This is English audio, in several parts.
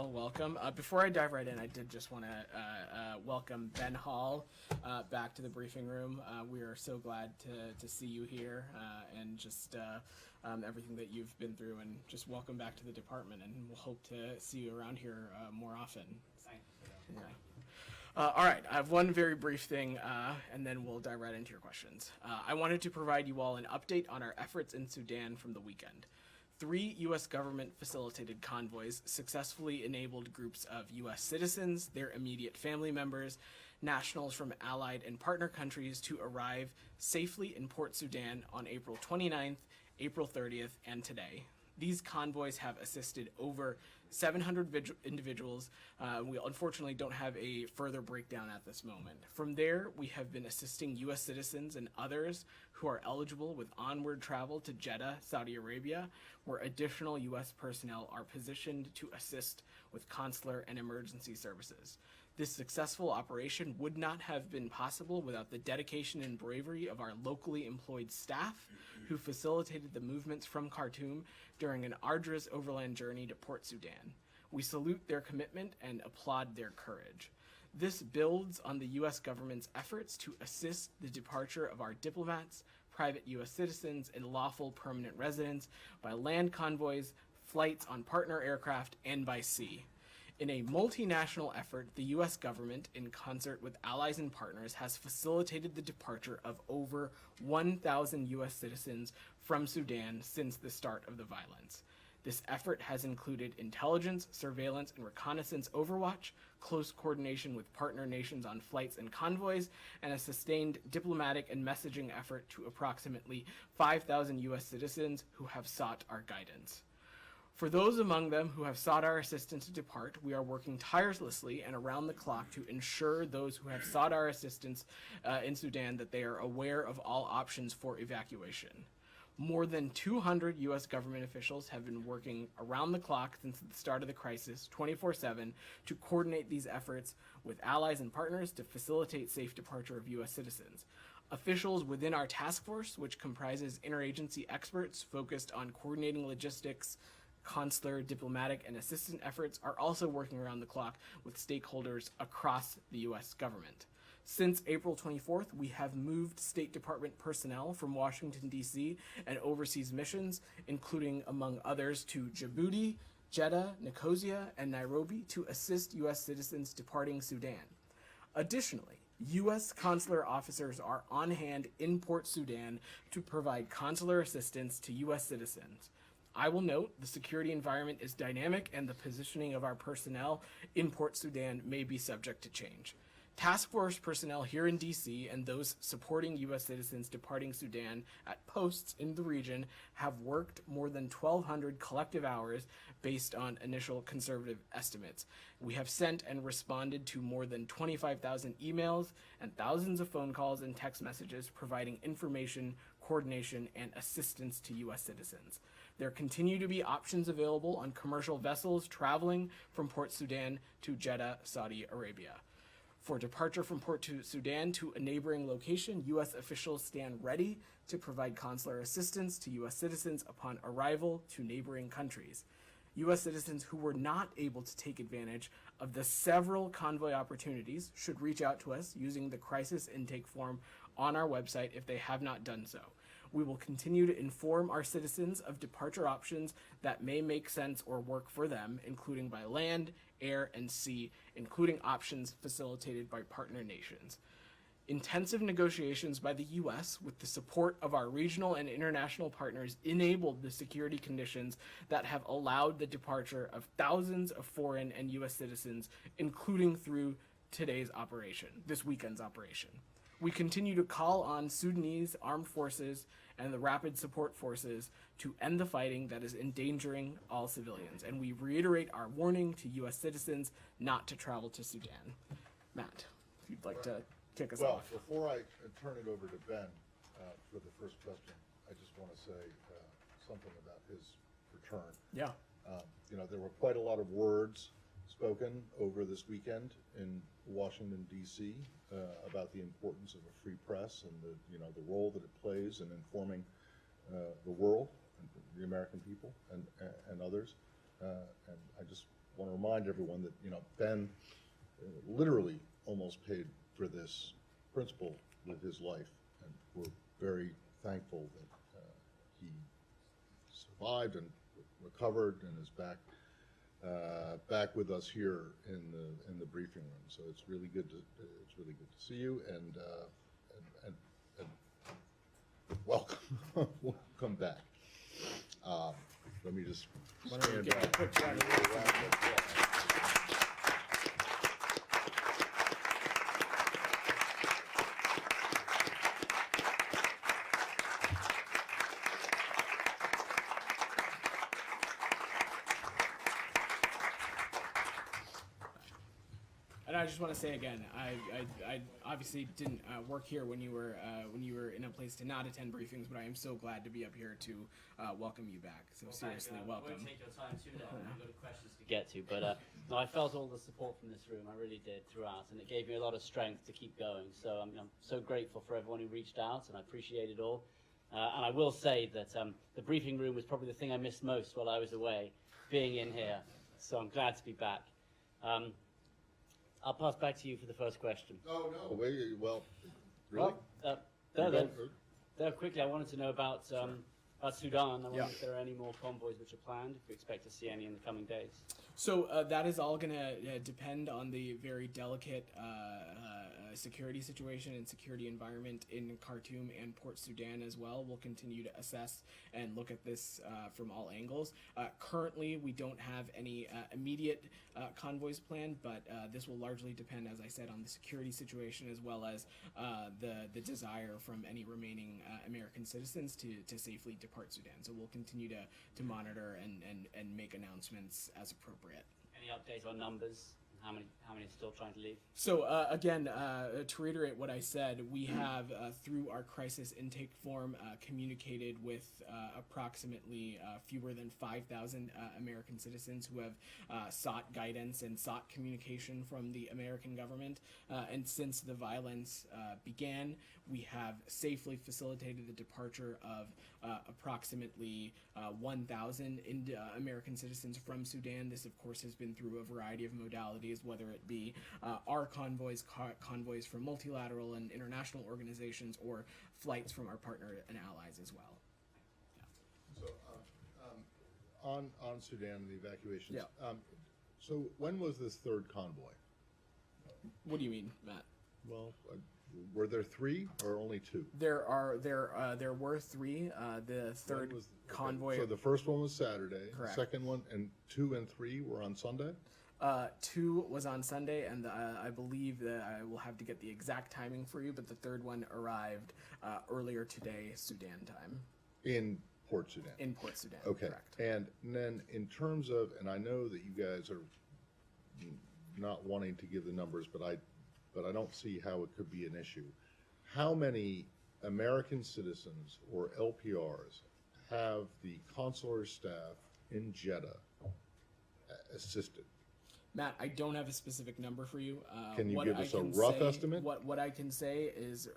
Patel, welcome. Before I dive right in, I did just want to welcome Ben Hall back to the briefing room. We are so glad to see you here and just everything that you've been through, and just welcome back to the department, and we'll hope to see you around here more often. Yeah. All right, I have one very brief thing, and then we'll dive right into your questions. I wanted to provide you all an update on our efforts in Sudan from the weekend. 3 U.S. government-facilitated convoys successfully enabled groups of U.S. citizens, their immediate family members, nationals from allied and partner countries to arrive safely in Port Sudan on April 29th, April 30th, and today. These convoys have assisted over 700 individuals. We unfortunately don't have a further breakdown at this moment. From there, we have been assisting U.S. citizens and others who are eligible with onward travel to Jeddah, Saudi Arabia, where additional U.S. personnel are positioned to assist with consular and emergency services. This successful operation would not have been possible without the dedication and bravery of our locally employed staff, who facilitated the movements from Khartoum during an arduous overland journey to Port Sudan. We salute their commitment and applaud their courage. This builds on the U.S. government's efforts to assist the departure of our diplomats, private U.S. citizens, and lawful permanent residents by land convoys, flights on partner aircraft, and by sea. In a multinational effort, the U.S. government, in concert with allies and partners, has facilitated the departure of over 1,000 U.S. citizens from Sudan since the start of the violence. This effort has included intelligence, surveillance, and reconnaissance overwatch, close coordination with partner nations on flights and convoys, and a sustained diplomatic and messaging effort to approximately 5,000 U.S. citizens who have sought our guidance. For those among them who have sought our assistance to depart, we are working tirelessly and around the clock to ensure those who have sought our assistance in Sudan that they are aware of all options for evacuation. More than 200 U.S. government officials have been working around the clock since the start of the crisis, 24/7, to coordinate these efforts with allies and partners to facilitate safe departure of U.S. citizens. Officials within our task force, which comprises interagency experts focused on coordinating logistics, consular, diplomatic, and assistance efforts, are also working around the clock with stakeholders across the U.S. government. Since April 24th, we have moved State Department personnel from Washington, D.C. and overseas missions, including, among others, to Djibouti, Jeddah, Nicosia, and Nairobi to assist U.S. citizens departing Sudan. Additionally, U.S. consular officers are on hand in Port Sudan to provide consular assistance to U.S. citizens. I will note the security environment is dynamic and the positioning of our personnel in Port Sudan may be subject to change. Task force personnel here in D.C. and those supporting U.S. citizens departing Sudan at posts in the region have worked more than 1,200 collective hours based on initial conservative estimates. We have sent and responded to more than 25,000 emails and thousands of phone calls and text messages providing information, coordination, and assistance to U.S. citizens. There continue to be options available on commercial vessels traveling from Port Sudan to Jeddah, Saudi Arabia. For departure from Port Sudan to a neighboring location, U.S. officials stand ready to provide consular assistance to U.S. citizens upon arrival to neighboring countries. U.S. citizens who were not able to take advantage of the several convoy opportunities should reach out to us using the crisis intake form on our website if they have not done so. We will continue to inform our citizens of departure options that may make sense or work for them, including by land, air, and sea, including options facilitated by partner nations. Intensive negotiations by the U.S. with the support of our regional and international partners enabled the security conditions that have allowed the departure of thousands of foreign and U.S. citizens, including through today's operation, this weekend's operation. We continue to call on Sudanese armed forces and the rapid support forces to end the fighting that is endangering all civilians, and we reiterate our warning to U.S. citizens not to travel to Sudan. Matt, if you'd like to kick us off. Well, before I turn it over to Ben for the first question, I just want to say something about his return. Yeah. There were quite a lot of words spoken over this weekend in Washington, D.C. About the importance of a free press and the role that it plays in informing the world, and the American people, and others. And I just want want to remind everyone that, Ben literally almost paid for this principle with his life, and we're very thankful that he survived and recovered and is back with us here in the briefing room. So it's really good to see you, and welcome welcome back. Let me just stand give a up. quick round of applause? And I just want to say again, I obviously didn't work here when you were in a place to not attend briefings, but I am so glad to be up here to welcome you back. So seriously, welcome. I won't take your time too long. I've got questions to get to, but no, I felt all the support from this room. I really did throughout, and it gave me a lot of strength to keep going. So I'm so grateful for everyone who reached out, and I appreciate it all. And I will say that the briefing room was probably the thing I missed most while I was away, being in here. So I'm glad to be back. I'll pass back to you for the first question. Oh, no. Wait, well, really? Well, quickly, I wanted to know about Sudan. I wonder if there are any more convoys which are planned, if we expect to see any in the coming days. So that is all going to depend on the very delicate security situation and security environment in Khartoum and Port Sudan as well. We'll continue to assess and look at this from all angles. Currently, we don't have any immediate convoys planned, but this will largely depend, as I said, on the security situation as well as the desire from any remaining American citizens to safely depart Sudan. So we'll continue to monitor and make announcements as appropriate. Any updates on numbers? How many are still trying to leave? So again, to reiterate what I said, we have, through our crisis intake form, communicated with approximately fewer than 5,000 American citizens who have sought guidance and sought communication from the American government. And since the violence began, we have safely facilitated the departure of approximately 1,000 American citizens from Sudan. This, of course, has been through a variety of modalities, whether it be our convoys from multilateral and international organizations, or flights from our partner and allies as well. So on Sudan and the evacuations, Yeah. So when was this third convoy? What do you mean, Matt? Well, were there three or only two? There were three. The third convoy. So the first one was Saturday. Correct. The second one, and 2 and 3 were on Sunday? 2 was on Sunday, and I believe that I will have to get the exact timing for you, but the third one arrived earlier today, Sudan time. In Port Sudan? In Port Sudan, okay. Correct. And then in terms of, and I know that you guys are not wanting to give the numbers, but I don't see how it could be an issue. How many American citizens or LPRs have the consular staff in Jeddah assisted? Matt, I don't have a specific number for you. Can you give us a rough estimate? What I can say is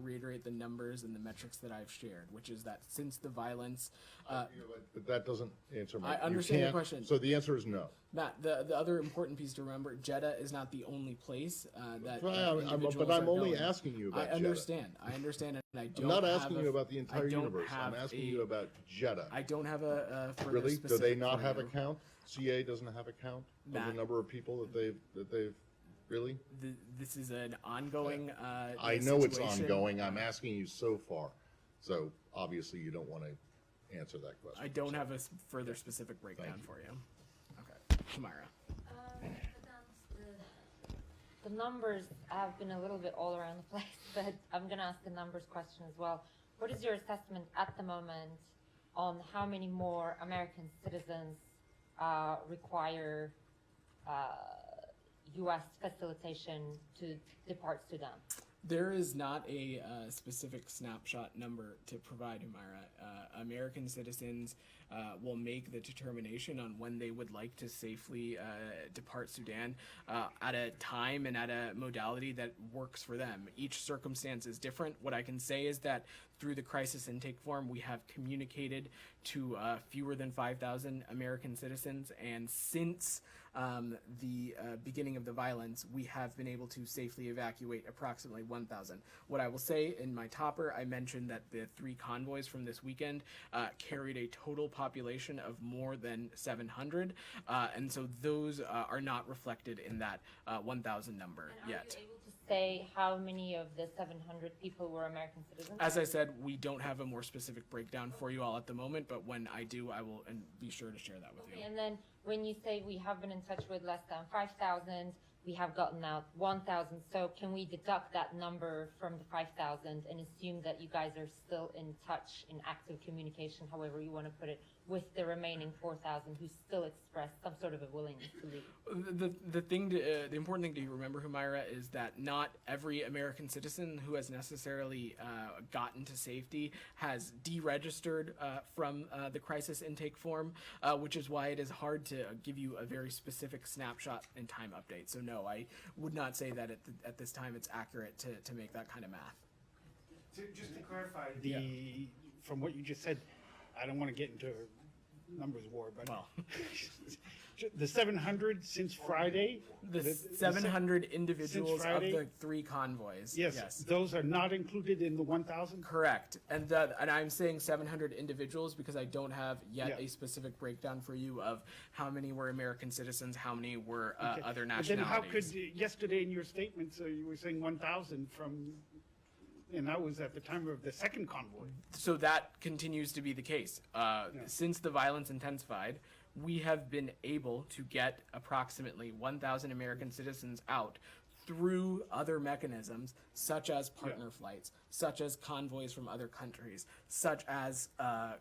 reiterate the numbers and the metrics that I've shared, which is that since the violence... but that doesn't answer my... I understand your question. So the answer is no. Matt, the other important piece to remember, Jeddah is not the only place that individuals But I'm are only going. asking you about I understand, and I don't I'm not have asking you about the entire universe. I'm asking you about Jeddah. I don't have a further Really? Do they specific not for have you. a count? CA doesn't have a count of Matt, the number of people that they've really? This is an ongoing I know it's situation. ongoing. I'm asking you so far. So obviously you don't want to answer that question. I don't have a further specific breakdown for you. Okay, Tamara. The numbers have been a little bit all around the place, but I'm going to ask a numbers question as well. What is your assessment at the moment on how many more American citizens require U.S. facilitation to depart Sudan? There is not a specific snapshot number to provide, Humaira. American citizens will make the determination on when they would like to safely depart Sudan at a time and at a modality that works for them. Each circumstance is different. What I can say is that through the crisis intake form, we have communicated to fewer than 5,000 American citizens, and since the beginning of the violence, we have been able to safely evacuate approximately 1,000. What I will say in my topper, I mentioned that the 3 convoys from this weekend carried a total population of more than 700, and so those are not reflected in that 1,000 number yet. Are you able to say how many of the 700 people were American citizens? As I said, we don't have a more specific breakdown for you all at the moment, but when I do, I will be sure to share that with you. And then when you say we have been in touch with less than 5,000, we have gotten out 1,000. So can we deduct that number from the 5,000 and assume that you guys are still in touch, in active communication, however you want to put it, with the remaining 4,000 who still express some sort of a willingness to leave? The important thing to remember, Humaira, is that not every American citizen who has necessarily gotten to safety has deregistered from the crisis intake form, which is why it is hard to give you a very specific snapshot and time update. So no, I would not say that at this time it's accurate to make that kind of math. Just to clarify, from what you just said, I don't want to get into a numbers war, but Well, the 700 since Friday. the 700 individuals of Friday? the 3 convoys. Yes, those are not included in the 1,000. Correct. And I'm saying 700 individuals because I don't have yet a specific breakdown for you of how many were American citizens, how many were other But then nationalities. how could yesterday in your statement, so you were saying 1,000 from, and that was at the time of the second convoy. So that continues to be the case. Since the violence intensified, we have been able to get approximately 1,000 American citizens out through other mechanisms, such as partner flights, such as convoys from other countries, such as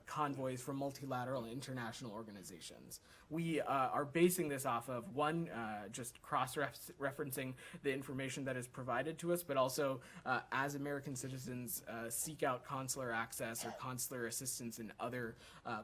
convoys from multilateral and international organizations. We are basing this off of, one, just cross-referencing the information that is provided to us, but also as American citizens seek out consular access or consular assistance in other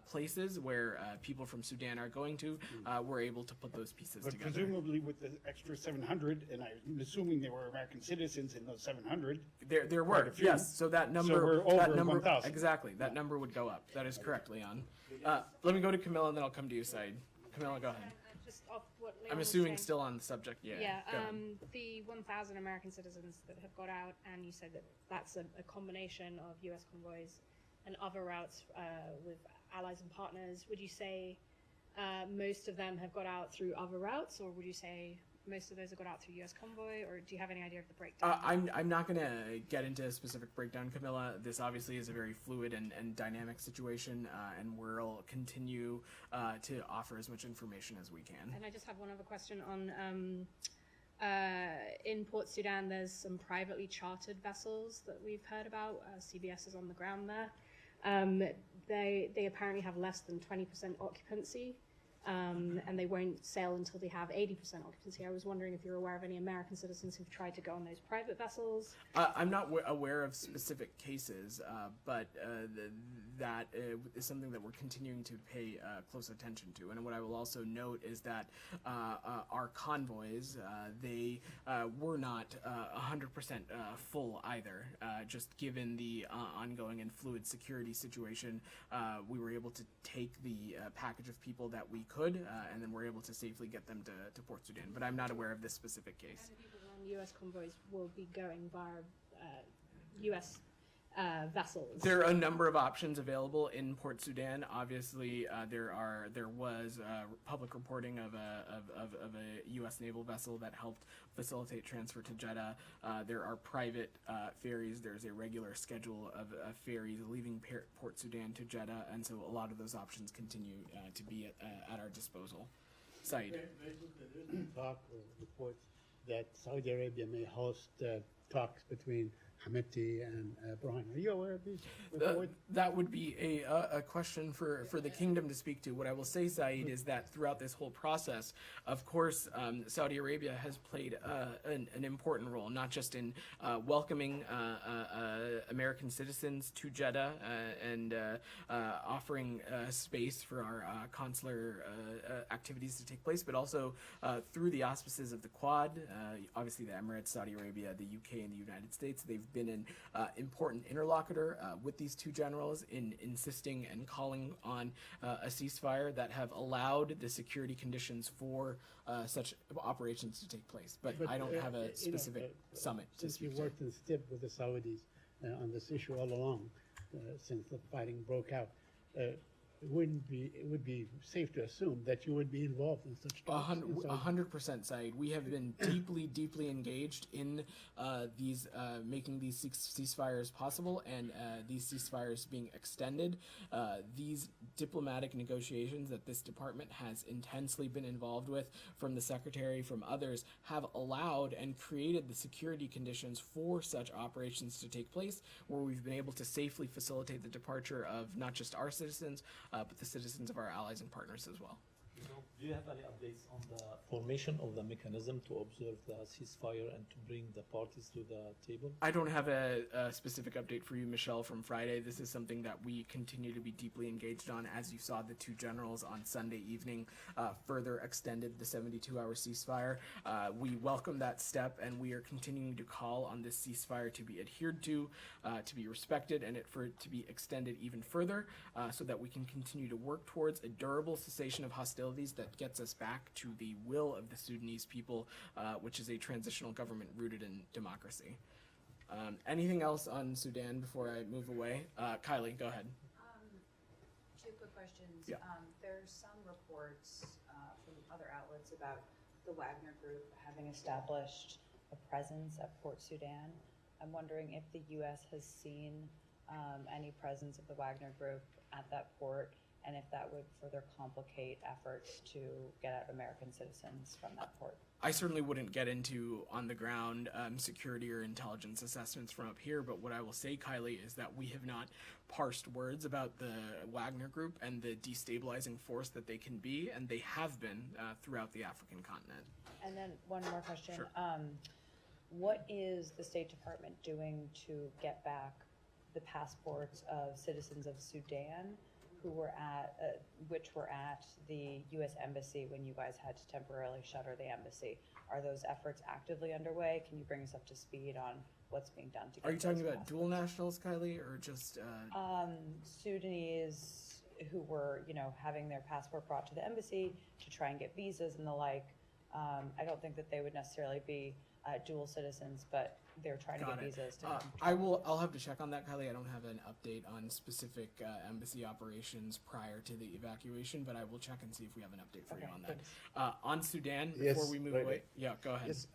places where people from Sudan are going to, we're able to put those pieces But together. presumably with the extra 700, and I'm assuming there were American citizens in those 700. There Quite were, a few. yes. So that number, we're over that number, 1,000. exactly. That number would go up. That is correct, Leon. Let me go to Camilla, and then I'll come to you, Said. Camilla, go ahead. Just off what Leon I'm was assuming saying. still on the subject. Yeah. Yeah, go ahead. the 1,000 American citizens that have got out, and you said that that's a combination of U.S. convoys and other routes with allies and partners. Would you say most of them have got out through other routes, or would you say most of those have got out through U.S. convoy, or do you have any idea of the breakdown? I'm not going to get into a specific breakdown, Camilla. This obviously is a very fluid and dynamic situation, and we'll continue to offer as much information as we can. And I just have one other question on in Port Sudan. There's some privately chartered vessels that we've heard about. CBS is on the ground there. They apparently have less than 20% occupancy. And they won't sail until they have 80% occupancy. I was wondering if you're aware of any American citizens who've tried to go on those private vessels. I'm not aware of specific cases, but that is something that we're continuing to pay close attention to. And what I will also note is that our convoys, they were not 100% full either. Just given the ongoing and fluid security situation, we were able to take the package of people that we could, and then we're able to safely get them to Port Sudan. But I'm not aware of this specific case. And people on U.S. convoys will be going via U.S. Vessels. There are a number of options available in Port Sudan. Obviously, there was public reporting of a U.S. naval vessel that helped facilitate transfer to Jeddah. There are private ferries. There's a regular schedule of ferries leaving Port Sudan to Jeddah, and so a lot of those options continue to be at our disposal. Said. There's talk or reports that Saudi Arabia may host talks between Hamiti and Burhan. Are you aware of these reports? That would be a question for the kingdom to speak to. What I will say, Said, is that throughout this whole process, of course, Saudi Arabia has played an important role, not just in welcoming American citizens to Jeddah and offering space for our consular activities to take place, but also through the auspices of the Quad, obviously the Emirates, Saudi Arabia, the UK, and the United States. They've we've been an important interlocutor with these two generals in insisting and calling on a ceasefire that have allowed the security conditions for such operations to take place. But I don't have a specific summit to Since you speak to. worked in step with the Saudis on this issue all along, since the fighting broke out, it would be safe to assume that you would be involved in such talks. 100%, Saeed. We have been deeply engaged in these making these ceasefires possible, and these ceasefires being extended. These diplomatic negotiations that this department has intensely been involved with, from the secretary, from others, have allowed and created the security conditions for such operations to take place, where we've been able to safely facilitate the departure of not just our citizens, but the citizens of our allies and partners as well. Do you have any updates on the formation of the mechanism to observe the ceasefire and to bring the parties to the table? I don't have a specific update for you, Michelle, from Friday. This is something that we continue to be deeply engaged on. As you saw, the two generals on Sunday evening further extended the 72-hour ceasefire. We welcome that step, and we are continuing to call on this ceasefire to be adhered to be respected, and for it to be extended even further, so that we can continue to work towards a durable cessation of hostilities that gets us back to the will of the Sudanese people, which is a transitional government rooted in democracy. Anything else on Sudan before I move away? Kylie, go ahead. Two quick questions. Yeah. There's some reports from other outlets about the Wagner Group having established a presence at Port Sudan. I'm wondering if the U.S. has seen any presence of the Wagner Group at that port, and if that would further complicate efforts to get out American citizens from that port. I certainly wouldn't get into on-the-ground security or intelligence assessments from up here, but what I will say, Kylie, is that we have not parsed words about the Wagner Group and the destabilizing force that they can be, and they have been throughout the African continent. And then one more question. Sure. What is the State Department doing to get back the passports of citizens of Sudan who were which were at the U.S. Embassy when you guys had to temporarily shutter the embassy? Are those efforts actively underway? Can you bring us up to speed on what's being done to get Are you talking those about dual nationals, Kylie, or just... Sudanese who were, having their passport brought to the embassy to try and get visas and the like. I don't think that they would necessarily be dual citizens, but they're trying to get visas to come. I'll have to check on that, Kylie. I don't have an update on specific embassy operations prior to the evacuation, but I will check and see if we have an update for you on that. On Sudan, before we move away, yeah, go ahead. Yes,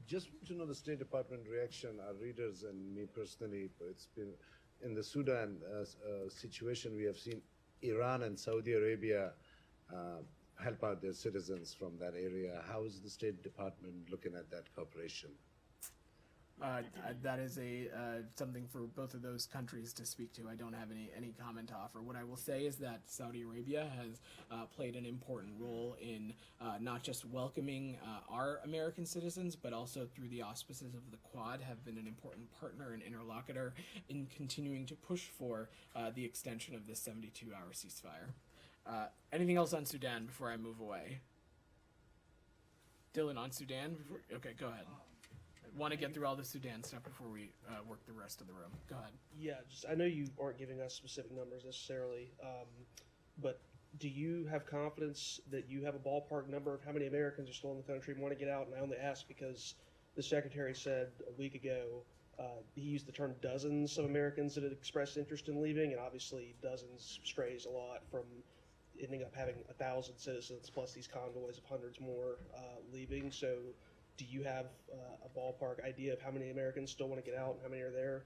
just to know the State Department reaction, our readers and me personally, it's been in the Sudan situation, we have seen Iran and Saudi Arabia help out their citizens from that area. How is the State Department looking at that cooperation? That is something for both of those countries to speak to. I don't have any comment to offer. What I will say is that Saudi Arabia has played an important role in not just welcoming our American citizens, but also through the auspices of the Quad, have been an important partner and interlocutor in continuing to push for the extension of this 72-hour ceasefire. Anything else on Sudan before I move away? Dylan, on Sudan? Okay, go ahead. Want to get through all the Sudan stuff before we work the rest of the room. Go ahead. Yeah, I know you aren't giving us specific numbers necessarily, but do you have confidence that you have a ballpark number of how many Americans are still in the country and want to get out? And I only ask because the Secretary said a week ago he used the term dozens of Americans that had expressed interest in leaving, and obviously dozens strays a lot from ending up having 1,000 citizens plus these convoys of hundreds more leaving. So do you have a ballpark idea of how many Americans still want to get out and how many are there?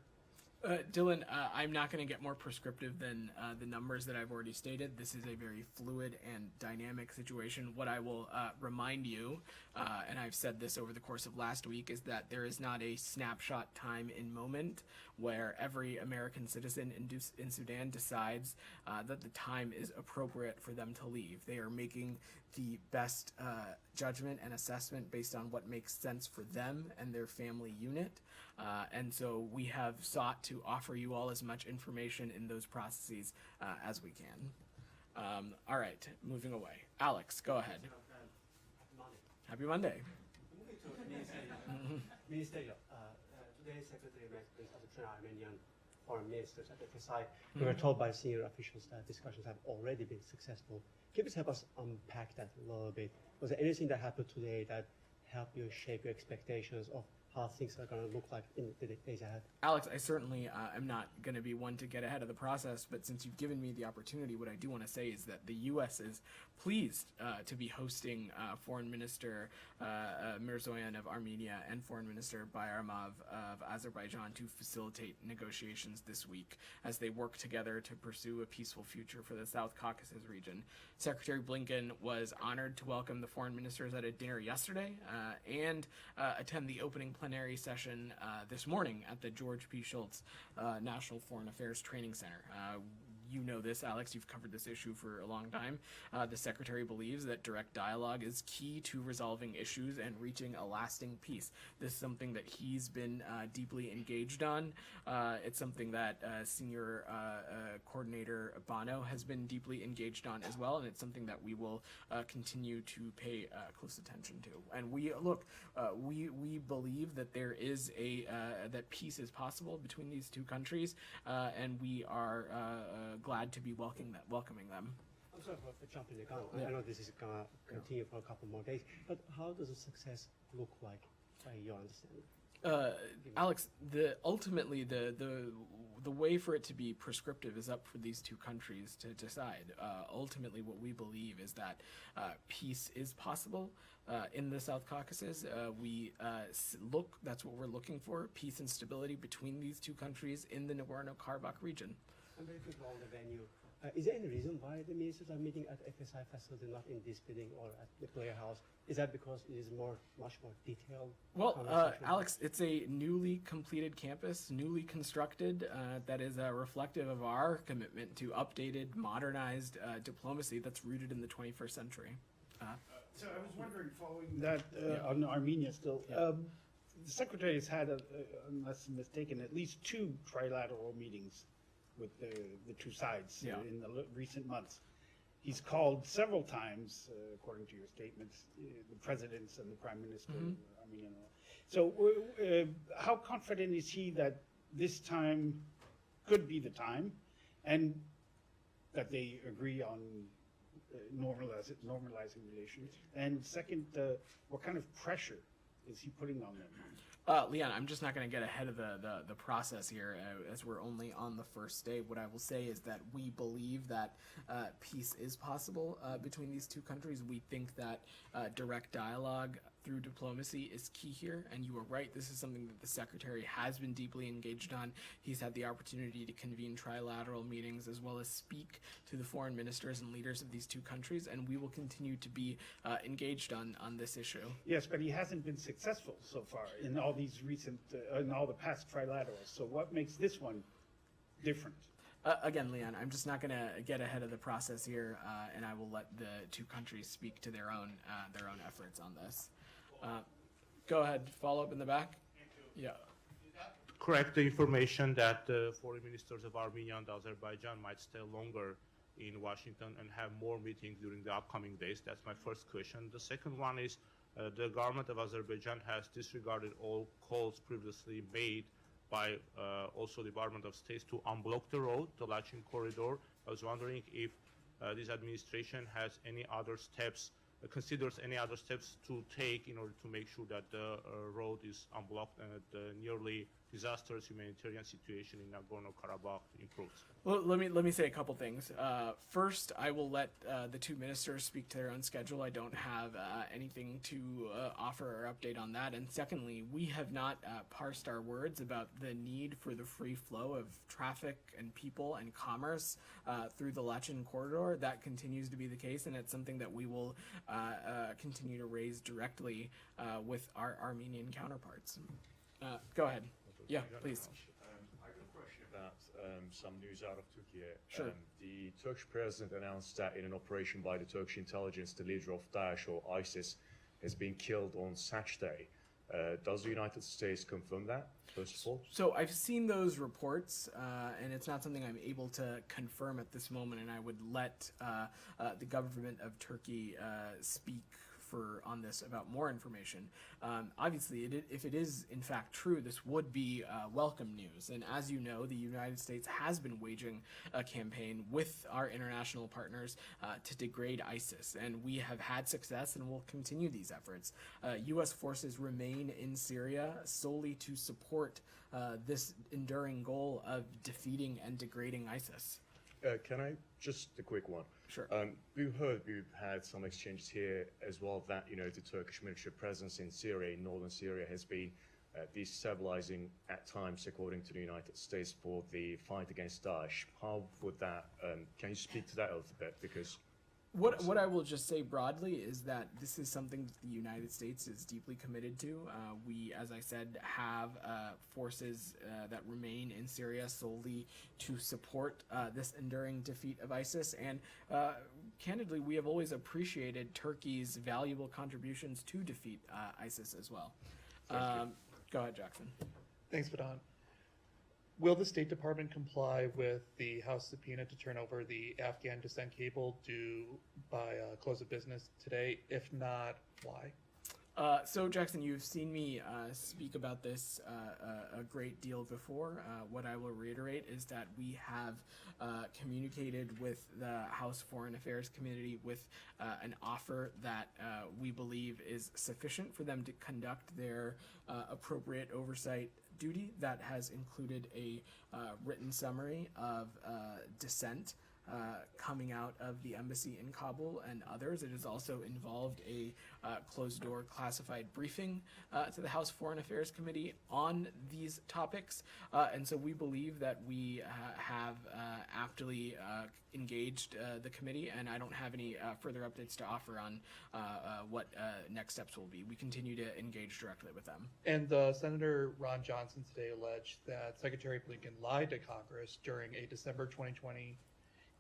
Dylan, I'm not going to get more prescriptive than the numbers that I've already stated. This is a very fluid and dynamic situation. What I will remind you, and I've said this over the course of last week, is that there is not a snapshot time in moment where every American citizen in Sudan decides that the time is appropriate for them to leave. They are making the best judgment and assessment based on what makes sense for them and their family unit. And so we have sought to offer you all as much information in those processes as we can. All right, moving away. Alex, go ahead. Happy Monday. Minister, today, Secretary met with other Armenian foreign ministers at FSI. We were told by senior officials that discussions have already been successful. Can you just help us unpack that a little bit? Was there anything that happened today that helped you shape your expectations of how things are going to look like in the days ahead? Alex, I certainly am not going to be one to get ahead of the process, but since you've given me the opportunity, what I do want to say is that the U.S. is pleased to be hosting Foreign Minister Mirzoyan of Armenia and Foreign Minister Bayramov of Azerbaijan to facilitate negotiations this week as they work together to pursue a peaceful future for the South Caucasus region. Secretary Blinken was honored to welcome the foreign ministers at a dinner yesterday and attend the opening plenary session this morning at the George P. Shultz National Foreign Affairs Training Center. You know this, Alex, you've covered this issue for a long time. The Secretary believes that direct dialogue is key to resolving issues and reaching a lasting peace. This is something that he's been deeply engaged on. It's something that Senior Coordinator Bono has been deeply engaged on as well, and it's something that we will continue to pay close attention to. And we believe that there is that peace is possible between these two countries, and we are glad to be welcoming them. I'm sorry for jumping the gun. I know this is going to continue for a couple more days, but how does a success look like by your understanding? Alex, ultimately the way for it to be prescriptive is up for these two countries to decide. Ultimately, what we believe is that peace is possible in the South Caucasus. That's what we're looking for, peace and stability between these two countries in the Nagorno-Karabakh region. I'm very quick on the venue. Is there any reason why the ministers are meeting at FSI facility, not in this building or at the Blair House? Is that because it is much more detailed? Well, Alex, it's a newly completed campus, newly constructed, that is reflective of our commitment to updated, modernized diplomacy that's rooted in the 21st century. So I was wondering, following that on Armenia still, the Secretary has had, unless I'm mistaken, at least 2 trilateral meetings with the two sides in the recent months. He's called several times, according to your statements, the presidents and the prime minister. Armenian. So how confident is he that this time could be the time, and that they agree on normalizing relations? And second, what kind of pressure is he putting on them? Leon, I'm just not going to get ahead of the process here as we're only on the first day. What I will say is that we believe that peace is possible between these two countries. We think that direct dialogue through diplomacy is key here, and you are right, this is something that the Secretary has been deeply engaged on. He's had the opportunity to convene trilateral meetings as well as speak to the foreign ministers and leaders of these two countries, and we will continue to be engaged on this issue. Yes, but he hasn't been successful so far in all these recent, in all the past trilaterals. So what makes this one different? Again, Leon, I'm just not going to get ahead of the process here, and I will let the two countries speak to their own efforts on this. Go ahead, follow up in the back. Yeah. Correct the information that the foreign ministers of Armenia and Azerbaijan might stay longer in Washington and have more meetings during the upcoming days? That's my first question. The second one is the government of Azerbaijan has disregarded all calls previously made by also the Department of State to unblock the road, the Lachin corridor. I was wondering if this administration has any other steps, considers any other steps to take in order to make sure that the road is unblocked and that the nearly disastrous humanitarian situation in Nagorno-Karabakh improves. Well, let me say a couple things. First, I will let the two ministers speak to their own schedule. I don't have anything to offer or update on that. And secondly, we have not parsed our words about the need for the free flow of traffic and people and commerce through the Lachin corridor. That continues to be the case, and it's something that we will continue to raise directly with our Armenian counterparts. Go ahead. Yeah, please. I have a question about some news out of Turkey. Sure. The Turkish president announced that in an operation by the Turkish intelligence, the leader of Daesh or ISIS has been killed on Saturday. Does the United States confirm that, first of all? So I've seen those reports, and it's not something I'm able to confirm at this moment, and I would let the government of Turkey speak on this about more information. Obviously, if it is in fact true, this would be welcome news. And as you know, the United States has been waging a campaign with our international partners to degrade ISIS, and we have had success and will continue these efforts. U.S. forces remain in Syria solely to support this enduring goal of defeating and degrading ISIS. Can I just a quick one? Sure. We've had some exchanges here as well that the Turkish military presence in Syria, in northern Syria, has been destabilizing at times, according to the United States, for the fight against Daesh. How would that? Can you speak to that a little bit? Because what I will just say broadly is that this is something that the United States is deeply committed to. We, as I said, have forces that remain in Syria solely to support this enduring defeat of ISIS. And candidly, we have always appreciated Turkey's valuable contributions to defeat ISIS as well. Go ahead, Jackson. Thanks, Vedant. Will the State Department comply with the House subpoena to turn over the Afghan descent cable due by close of business today? If not, why? So, Jackson, you've seen me speak about this a great deal before. What I will reiterate is that we have communicated with the House Foreign Affairs Committee with an offer that we believe is sufficient for them to conduct their appropriate oversight duty. That has included a written summary of dissent coming out of the embassy in Kabul and others. It has also involved a closed-door classified briefing to the House Foreign Affairs Committee on these topics. And so we believe that we have aptly engaged the committee, and I don't have any further updates to offer on what next steps will be. We continue to engage directly with them. And Senator Ron Johnson today alleged that Secretary Blinken lied to Congress during a December 2020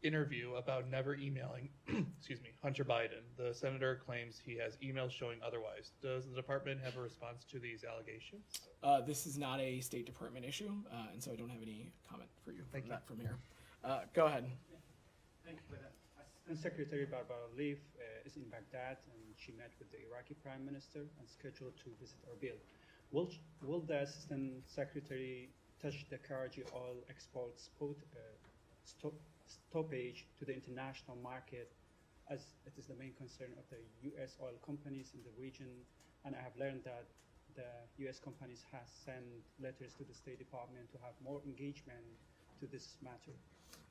interview about never emailing, Hunter Biden. The senator claims he has emails showing otherwise. Does the department have a response to these allegations? This is not a State Department issue, and so I don't have any comment for you from here. Go ahead. Thank you for that. Assistant Secretary Barbara Leaf is in Baghdad, and she met with the Iraqi Prime Minister and scheduled to visit Erbil. Will the Assistant Secretary touch the Karachi oil exports stoppage to the international market, as it is the main concern of the U.S. oil companies in the region? And I have learned that the U.S. companies have sent letters to the State Department to have more engagement to this matter.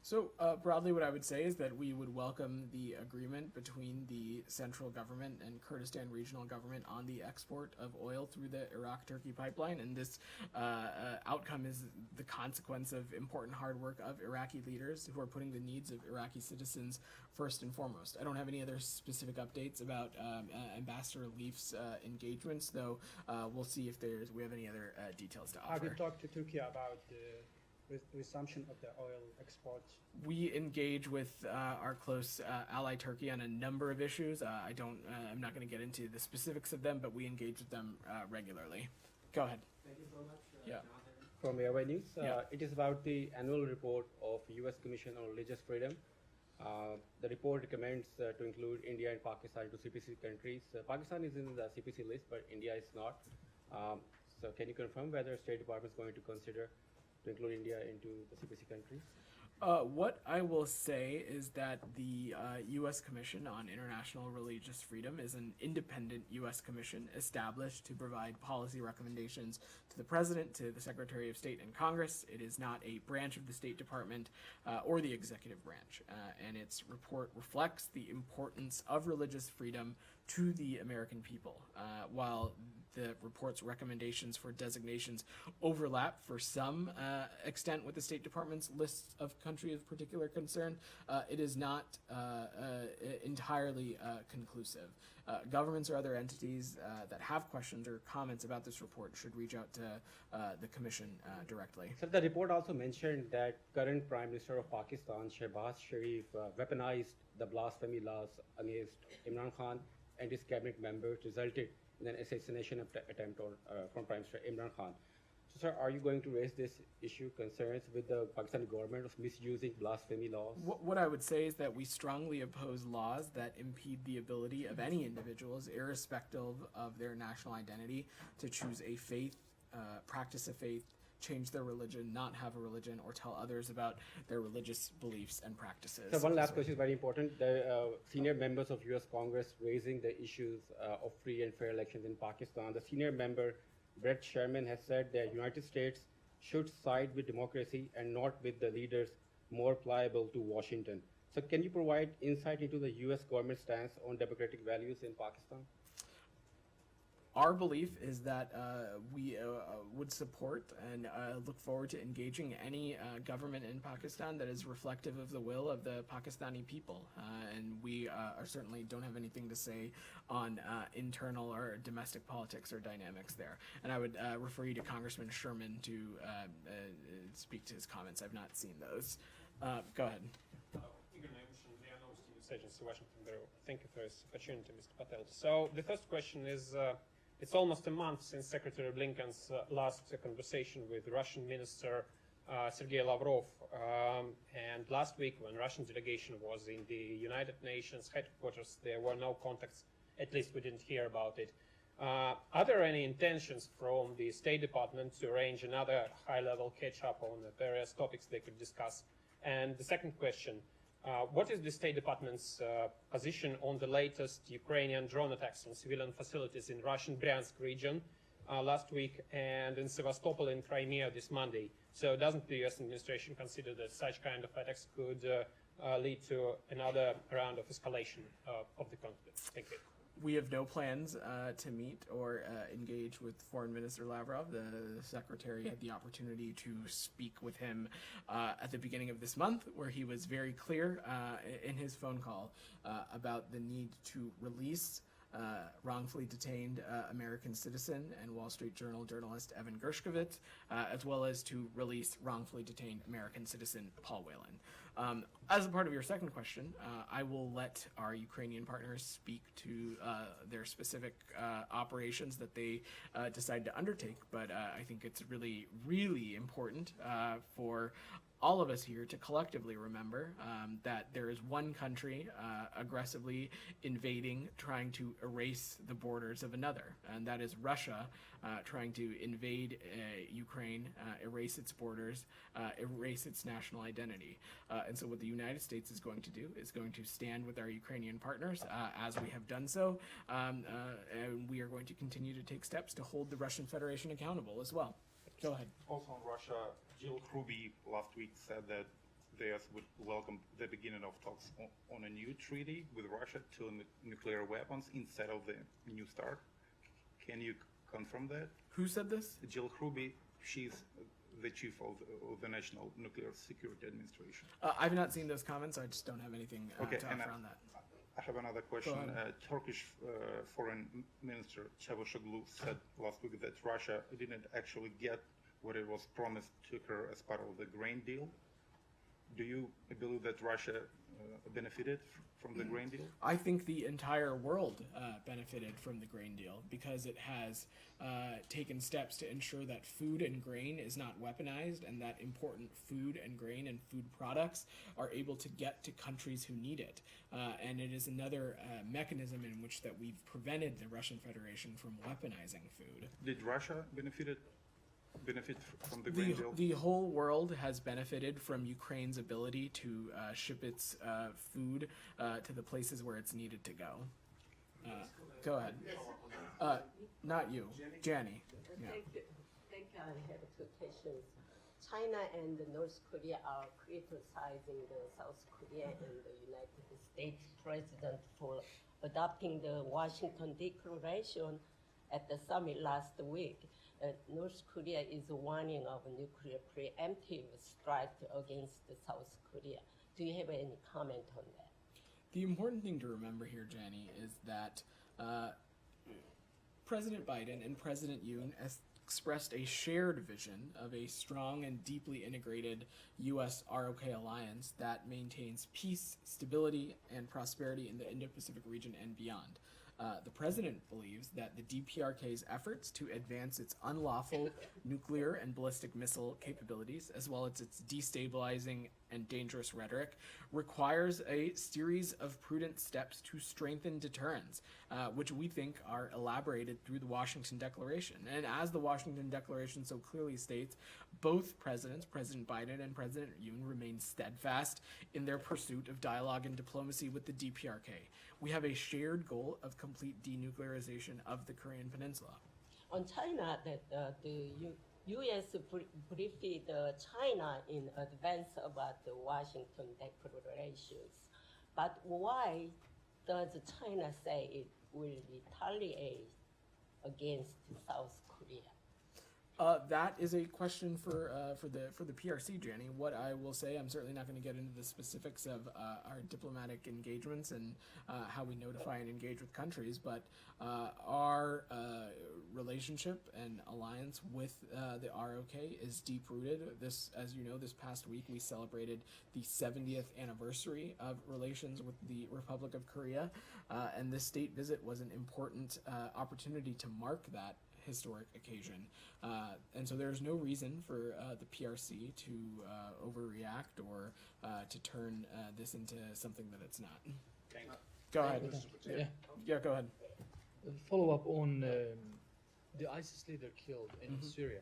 So broadly, what I would say is that we would welcome the agreement between the central government and Kurdistan regional government on the export of oil through the Iraq-Turkey pipeline. And this outcome is the consequence of important hard work of Iraqi leaders who are putting the needs of Iraqi citizens first and foremost. I don't have any other specific updates about Ambassador Leaf's engagements, though we'll see if we have any other details to offer. Have you talked to Turkey about the resumption of the oil exports? We engage with our close ally Turkey on a number of issues. I'm not going to get into the specifics of them, but we engage with them regularly. Go ahead. Thank you so much. Yeah. From Airway News. Yeah. It is about the annual report of U.S. Commission on Religious Freedom. The report recommends to include India and Pakistan to CPC countries. Pakistan is in the CPC list, but India is not. So can you confirm whether State Department is going to consider to include India into the CPC countries? What I will say is that the U.S. Commission on International Religious Freedom is an independent U.S. commission established to provide policy recommendations to the President, to the Secretary of State, and Congress. It is not a branch of the State Department or the executive branch, and its report reflects the importance of religious freedom to the American people. While the report's recommendations for designations overlap for some extent with the State Department's lists of countries of particular concern, it is not entirely conclusive. Governments or other entities that have questions or comments about this report should reach out to the Commission directly. So the report also mentioned that current Prime Minister of Pakistan, Shehbaz Sharif, weaponized the blasphemy laws against Imran Khan and his cabinet members, resulted in an assassination attempt from Prime Minister Imran Khan. So, sir, are you going to raise this issue concerns with the Pakistani government of misusing blasphemy laws? What I would say is that we strongly oppose laws that impede the ability of any individuals, irrespective of their national identity, to choose a faith, practice a faith, change their religion, not have a religion, or tell others about their religious beliefs and practices. So one last question is very important. The senior members of U.S. Congress raising the issues of free and fair elections in Pakistan. The senior member, Brett Sherman, has said that United States should side with democracy and not with the leaders more pliable to Washington. So can you provide insight into the U.S. government stance on democratic values in Pakistan? Our belief is that we would support and look forward to engaging any government in Pakistan that is reflective of the will of the Pakistani people. And we are certainly don't have anything to say on internal or domestic politics or dynamics there. And I would refer you to Congressman Sherman to speak to his comments. I've not seen those. Go ahead. Agency, Washington Bureau. Thank you for this opportunity, Mr. Patel. So the first question is, it's almost a month since Secretary Blinken's last conversation with Russian Minister Sergei Lavrov. And last week, when Russian delegation was in the United Nations headquarters, there were no contacts. At least we didn't hear about it. Are there any intentions from the State Department to arrange another high-level catch-up on the various topics they could discuss? And the second question, what is the State Department's position on the latest Ukrainian drone attacks on civilian facilities in Russian Bryansk region last week and in Sevastopol in Crimea this Monday? So doesn't the US administration consider that such kind of attacks could lead to another round of escalation of the conflict? Thank you. We have no plans to meet or engage with Foreign Minister Lavrov. The Secretary had the opportunity to speak with him at the beginning of this month, where he was very clear in his phone call about the need to release wrongfully detained American citizen and Wall Street Journal journalist Evan Gershkovich, as well as to release wrongfully detained American citizen Paul Whelan. As a part of your second question, I will let our Ukrainian partners speak to their specific operations that they decide to undertake, but I think it's really, really important for all of us here to collectively remember that there is one country aggressively invading, trying to erase the borders of another, and that is Russia trying to invade Ukraine, erase its borders, erase its national identity. And so what the United States is going to do is going to stand with our Ukrainian partners, as we have done so, and we are going to continue to take steps to hold the Russian Federation accountable as well. Go ahead. Also on Russia, Jill Ruby last week said that the US would welcome the beginning of talks on a new treaty with Russia to nuclear weapons instead of the New START. Can you confirm that? Who said this? Jill Ruby. She's the chief of the National Nuclear Security Administration. I've not seen those comments. I just don't have anything to offer on that. I have another question. Turkish Foreign Minister Çavuşoğlu said last week that Russia didn't actually get what it was promised to her as part of the grain deal. Do you believe that Russia benefited from the grain deal? I think the entire world benefited from the grain deal because it has taken steps to ensure that food and grain is not weaponized and that important food and grain and food products are able to get to countries who need it. And it is another mechanism in which that we've prevented the Russian Federation from weaponizing food. Did Russia benefit from the grain deal? The whole world has benefited from Ukraine's ability to ship its food to the places where it's needed to go. Go ahead. Not you, Janny. Yeah. Thank you. I have two questions. China and North Korea are criticizing the South Korea and the United States president for adopting the Washington Declaration at the summit last week. North Korea is warning of a nuclear preemptive strike against South Korea. Do you have any comment on that? The important thing to remember here, Janny, is that President Biden and President Yoon expressed a shared vision of a strong and deeply integrated U.S. ROK alliance that maintains peace, stability, and prosperity in the Indo-Pacific region and beyond. The president believes that the DPRK's efforts to advance its unlawful nuclear and ballistic missile capabilities, as well as its destabilizing and dangerous rhetoric, requires a series of prudent steps to strengthen deterrence, which we think are elaborated through the Washington Declaration. And as the Washington Declaration so clearly states, both presidents, President Biden and President Yoon, remain steadfast in their pursuit of dialogue and diplomacy with the DPRK. We have a shared goal of complete denuclearization of the Korean Peninsula. On China, that the U.S. briefed China in advance about the Washington declarations. But why does China say it will retaliate against South Korea? That is a question for the PRC, Jenny. What I will say, I'm certainly not going to get into the specifics of our diplomatic engagements and how we notify and engage with countries, but our relationship and alliance with the ROK is deep-rooted. This, as you know, this past week we celebrated the 70th anniversary of relations with the Republic of Korea, and this state visit was an important opportunity to mark that historic occasion. And so there's no reason for the PRC to overreact or to turn this into something that it's not. Go ahead. Yeah, go ahead. Follow up on the ISIS leader killed in Syria.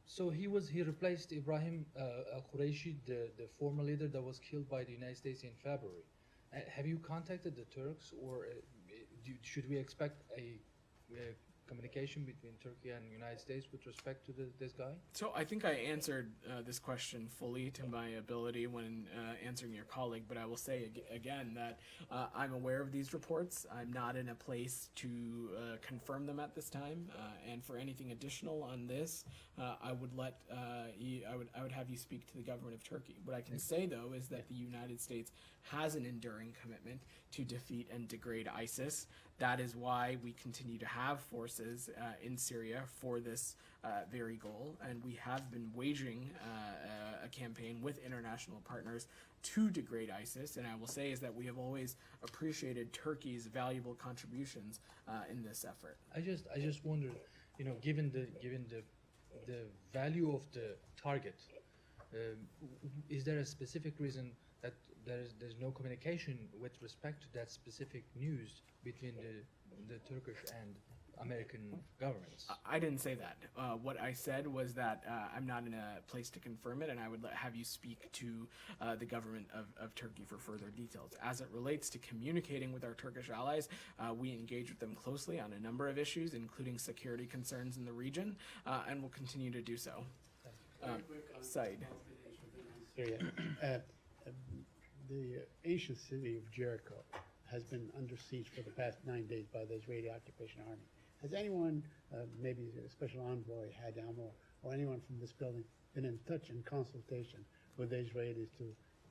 So he replaced Ibrahim al-Quraishi, the former leader that was killed by the United States in February. Have you contacted the Turks, or should we expect a communication between Turkey and the United States with respect to this guy? So I think I answered this question fully to my ability when answering your colleague, but I will say again that I'm aware of these reports. I'm not in a place to confirm them at this time, and for anything additional on this, I would have you speak to the government of Turkey. What I can say though is that the United States has an enduring commitment to defeat and degrade ISIS. That is why we continue to have forces in Syria for this very goal, and we have been waging a campaign with international partners to degrade ISIS. And I will say is that we have always appreciated Turkey's valuable contributions in this effort. I just wondered, given the value of the target, is there a specific reason that there's no communication with respect to that specific news between the Turkish and American governments? I didn't say that. What I said was that I'm not in a place to confirm it, and I would have you speak to the government of Turkey for further details. As it relates to communicating with our Turkish allies, we engage with them closely on a number of issues, including security concerns in the region, and will continue to do so. Said. Syria. The ancient city of Jericho has been under siege for the past 9 days by the Israeli occupation army. Has anyone, maybe a special envoy, Hadam, or anyone from this building, been in touch and consultation with the Israelis to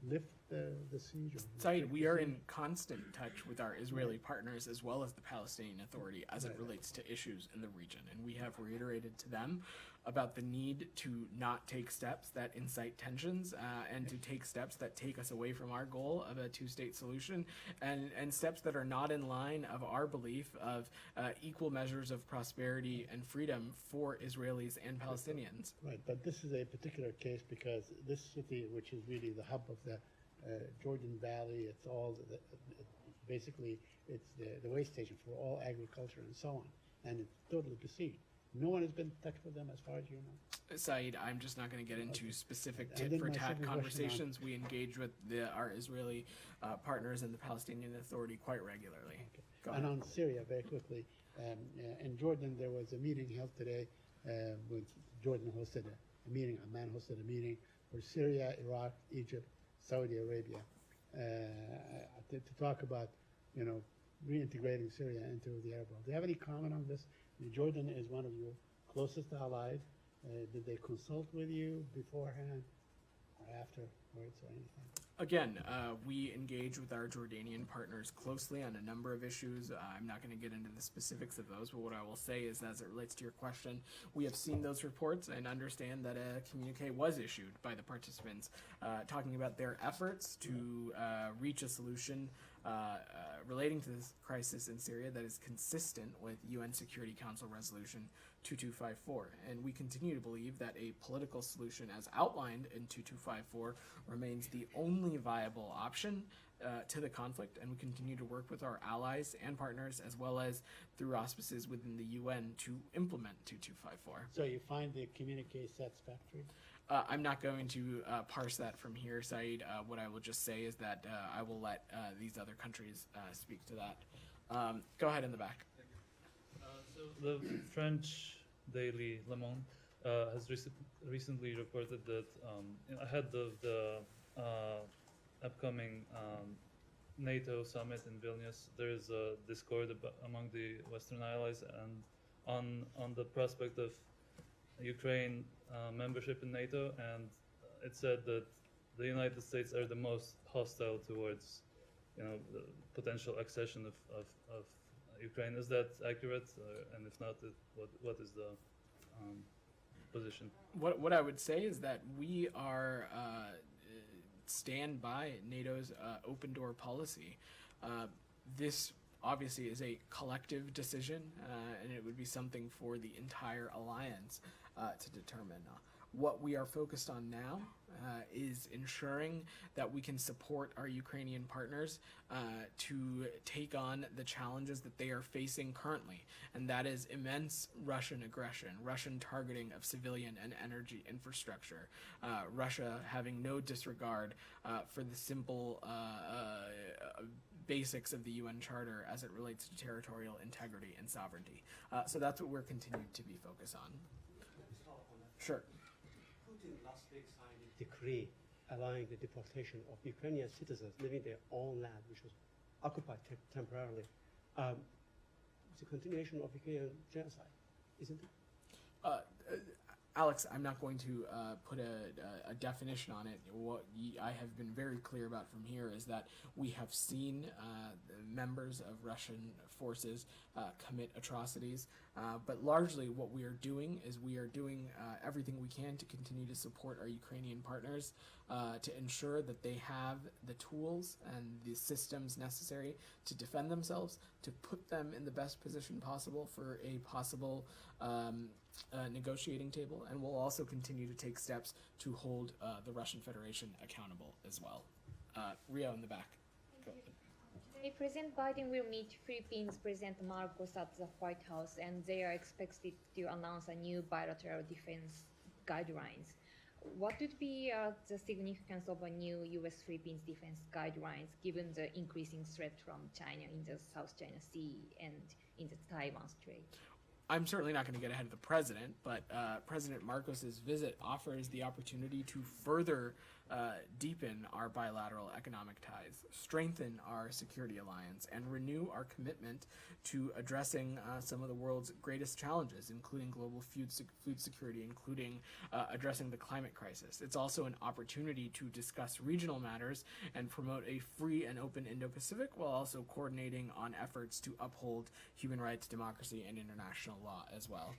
lift the siege? Said, we are in constant touch with our Israeli partners as well as the Palestinian Authority as it relates to issues in the region, and we have reiterated to them about the need to not take steps that incite tensions and to take steps that take us away from our goal of a two-state solution, and steps that are not in line of our belief of equal measures of prosperity and freedom for Israelis and Palestinians. Right, but this is a particular case because this city, which is really the hub of the Jordan Valley, it's all basically it's the way station for all agriculture and so on, and it's totally besieged. No one has been in touch with them as far as you know? Said, I'm just not going to get into specific tit-for-tat conversations. We engage with our Israeli partners and the Palestinian Authority quite regularly. And on Syria, very quickly, in Jordan there was a meeting held today with Jordan hosted a meeting, Amman hosted a meeting for Syria, Iraq, Egypt, Saudi Arabia to talk about, reintegrating Syria into the Arab world. Do you have any comment on this? Jordan is one of your closest allies. Did they consult with you beforehand or afterwards or anything? Again, we engage with our Jordanian partners closely on a number of issues. I'm not going to get into the specifics of those, but what I will say is, as it relates to your question, we have seen those reports and understand that a communique was issued by the participants talking about their efforts to reach a solution relating to this crisis in Syria that is consistent with UN Security Council Resolution 2254. And we continue to believe that a political solution as outlined in 2254 remains the only viable option to the conflict, and we continue to work with our allies and partners as well as through auspices within the UN to implement 2254. So you find the communique satisfactory? I'm not going to parse that from here, Saeed. What I will just say is that I will let these other countries speak to that. Go ahead in the back. So the French daily Le Monde has recently reported that ahead of the upcoming NATO summit in Vilnius, there is a discord among the Western allies and on the prospect of Ukraine membership in NATO, and it said that the United States are the most hostile towards, the potential accession of Ukraine. Is that accurate? And if not, what is the position? What I would say is that we are stand by NATO's open door policy. This obviously is a collective decision, and it would be something for the entire alliance to determine. What we are focused on now is ensuring that we can support our Ukrainian partners to take on the challenges that they are facing currently, and that is immense Russian aggression, Russian targeting of civilian and energy infrastructure, Russia having no disregard for the simple basics of the UN Charter as it relates to territorial integrity and sovereignty. So that's what we're continuing to be focused on. Sure. Putin last week signed a decree allowing the deportation of Ukrainian citizens living their own land, which was occupied temporarily. It's a continuation of Ukrainian genocide, isn't it? Alex, I'm not going to put a definition on it. What I have been very clear about from here is that we have seen members of Russian forces commit atrocities, but largely what we are doing is we are doing everything we can to continue to support our Ukrainian partners to ensure that they have the tools and the systems necessary to defend themselves, to put them in the best position possible for a possible negotiating table, and we'll also continue to take steps to hold the Russian Federation accountable as well. Rio in the back. Today, President Biden will meet Philippines President Marcos at the White House, and they are expected to announce a new bilateral defense guidelines. What would be the significance of a new U.S.-Philippines defense guidelines given the increasing threat from China in the South China Sea and in the Taiwan Strait? I'm certainly not going to get ahead of the president, but President Marcos's visit offers the opportunity to further deepen our bilateral economic ties, strengthen our security alliance, and renew our commitment to addressing some of the world's greatest challenges, including global food security, including addressing the climate crisis. It's also an opportunity to discuss regional matters and promote a free and open Indo-Pacific, while also coordinating on efforts to uphold human rights, democracy, and international law as well.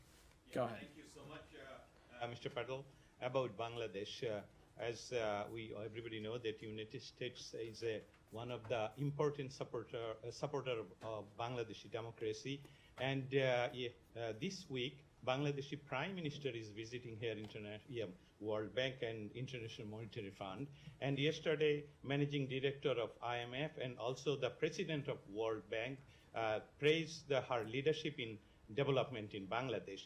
Go ahead. Thank you so much, Mr. Patel. About Bangladesh, as everybody know that United States is one of the important supporter of Bangladeshi democracy, and this week Bangladeshi Prime Minister is visiting here World Bank and International Monetary Fund, and yesterday Managing Director of IMF and also the President of World Bank praised her leadership in development in Bangladesh.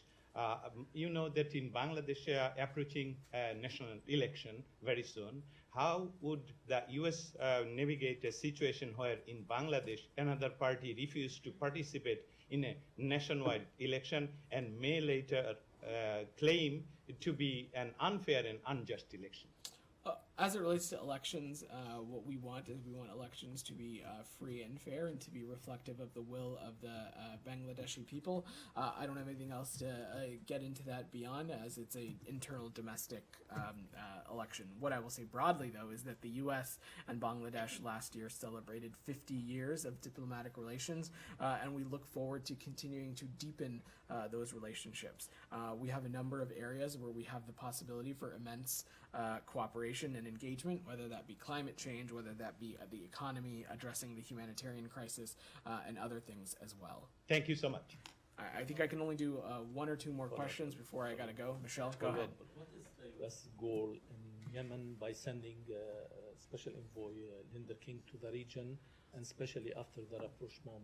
You know that in Bangladesh approaching a national election very soon. How would the US navigate a situation where in Bangladesh another party refused to participate in a nationwide election and may later claim it to be an unfair and unjust election? As it relates to elections, what we want is we want elections to be free and fair and to be reflective of the will of the Bangladeshi people. I don't have anything else to get into that beyond, as it's an internal domestic election. What I will say broadly, though, is that the U.S. and Bangladesh last year celebrated 50 years of diplomatic relations, and we look forward to continuing to deepen those relationships. We have a number of areas where we have the possibility for immense cooperation and engagement, whether that be climate change, whether that be the economy, addressing the humanitarian crisis, and other things as well. Thank you so much. I think I can only do one or two more questions before I gotta go. Michelle, go ahead. What is the U.S. goal in Yemen by sending Special Envoy Linda King to the region, and especially after the rapprochement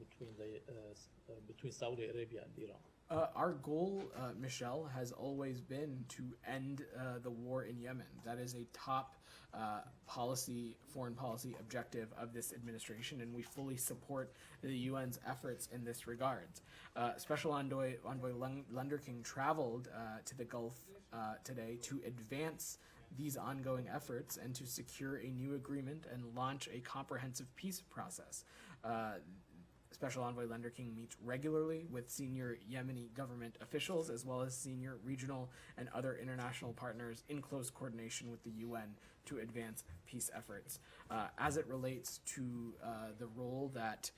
between Saudi Arabia and Iran? Our goal, Michelle, has always been to end the war in Yemen. That is a top foreign policy objective of this administration, and we fully support the UN's efforts in this regard. Special Envoy Linda King traveled to the Gulf today to advance these ongoing efforts and to secure a new agreement and launch a comprehensive peace process. Special Envoy Linda King meets regularly with senior Yemeni government officials as well as senior regional and other international partners in close coordination with the UN to advance peace efforts. As it relates to the role that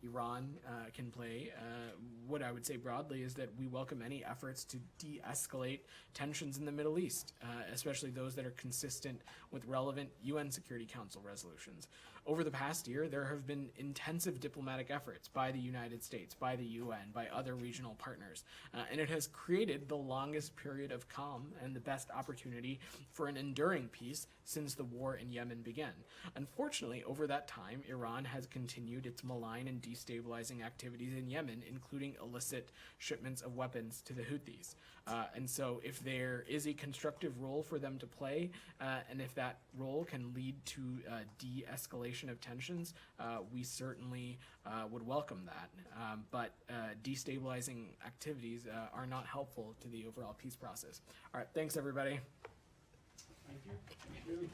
Iran can play, what I would say broadly is that we welcome any efforts to de-escalate tensions in the Middle East, especially those that are consistent with relevant UN Security Council resolutions. Over the past year, there have been intensive diplomatic efforts by the United States, by the UN, by other regional partners, and it has created the longest period of calm and the best opportunity for an enduring peace since the war in Yemen began. Unfortunately, over that time, Iran has continued its malign and destabilizing activities in Yemen, including illicit shipments of weapons to the Houthis. And so if there is a constructive role for them to play, and if that role can lead to de-escalation of tensions, we certainly would welcome that. But destabilizing activities are not helpful to the overall peace process. All right, thanks everybody. Thank you.